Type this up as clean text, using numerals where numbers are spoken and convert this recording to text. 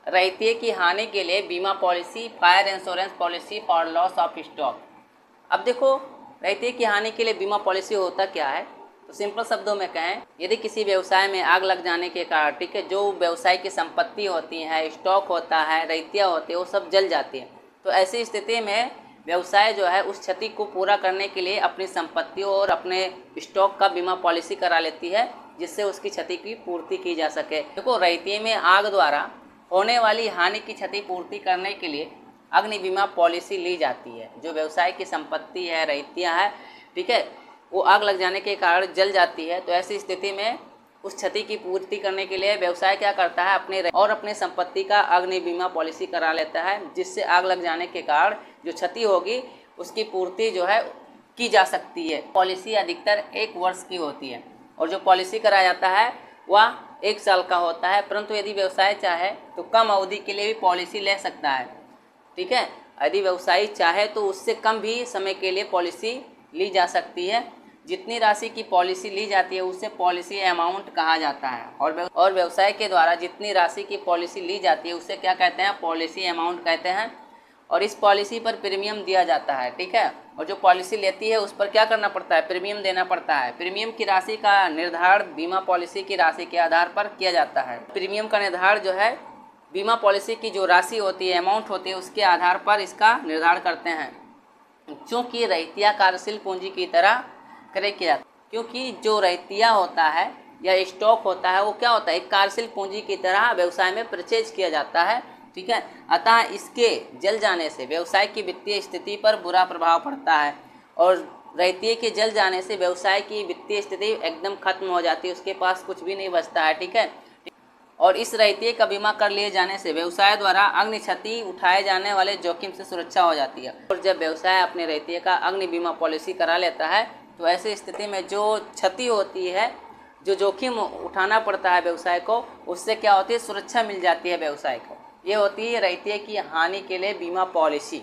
रैयती की हानि के लिए बीमा policy, fire insurance policy for loss of stock. अब देखो, रैयती की हानि के लिए बीमा पॉलिसी होता क्या है, तो सिंपल शब्दों में कहें, यदि किसी व्यवसाय में आग लग जाने के कारण, ठीक है, जो व्यवसाय की संपत्ति होती है, स्टॉक होता है, रैयतियाँ होती है, वो सब जल जाती है। तो ऐसी स्थिति में व्यवसाय जो है उस क्षति को पूरा करने के लिए अपनी संपत्तियों और अपने स्टॉक का बीमा पॉलिसी करा लेती है, जिससे उसकी क्षति की पूर्ति की जा सके। देखो, रैयती में आग द्वारा होने वाली हानि की क्षति पूर्ति करने के लिए अग्नि बीमा पॉलिसी ली जाती है। जो व्यवसाय की संपत्ति है, रैयतियाँ है, ठीक है, वो आग लग जाने के कारण जल जाती है। तो ऐसी स्थिति में उस क्षति की पूर्ति करने के लिए व्यवसाय क्या करता है, अपने संपत्ति का अग्नि बीमा पॉलिसी करा लेता है, जिससे आग लग जाने के कारण जो क्षति होगी उसकी पूर्ति जो है की जा सकती है। पॉलिसी अधिकतर 1 वर्ष की होती है और जो पॉलिसी कराया जाता है वह 1 साल का होता है, परंतु यदि व्यवसाय चाहे तो कम अवधि के लिए भी पॉलिसी ले सकता है। ठीक है, यदि व्यवसायी चाहे तो उससे कम भी समय के लिए पॉलिसी ली जा सकती है। जितनी राशि की पॉलिसी ली जाती है उसे पॉलिसी अमाउंट कहा जाता है, और व्यवसाय के द्वारा जितनी राशि की पॉलिसी ली जाती है उसे क्या कहते हैं, पॉलिसी अमाउंट कहते हैं। और इस पॉलिसी पर प्रीमियम दिया जाता है, ठीक है, और जो पॉलिसी लेती है उस पर क्या करना पड़ता है, प्रीमियम देना पड़ता है। प्रीमियम की राशि का निर्धारण बीमा पॉलिसी की राशि के आधार पर किया जाता है। प्रीमियम का निर्धारण जो है बीमा पॉलिसी की जो राशि होती है, अमाउंट होती है, उसके आधार पर इसका निर्धारण करते हैं। क्योंकि रैयतिया कार्यशील पूंजी की तरह क्रय किया जाता है, क्योंकि जो रैयतिया होता है या स्टॉक होता है वो क्या होता है, एक कार्यशील पूंजी की तरह व्यवसाय में परचेज किया जाता है। ठीक है, अतः इसके जल जाने से व्यवसाय की वित्तीय स्थिति पर बुरा प्रभाव पड़ता है, और रैयती के जल जाने से व्यवसाय की वित्तीय स्थिति एकदम खत्म हो जाती है, उसके पास कुछ भी नहीं बचता है। ठीक है, और इस रैयती का बीमा कर लिए जाने से व्यवसाय द्वारा अग्नि क्षति उठाए जाने वाले जोखिम से सुरक्षा हो जाती है। और जब व्यवसाय अपने रैयती का अग्नि बीमा पॉलिसी करा लेता है तो ऐसी स्थिति में जो क्षति होती है, जो जोखिम उठाना पड़ता है व्यवसाय को, उससे क्या होती है, सुरक्षा मिल जाती है व्यवसाय को। ये होती है रैयती की हानि के लिए बीमा पॉलिसी।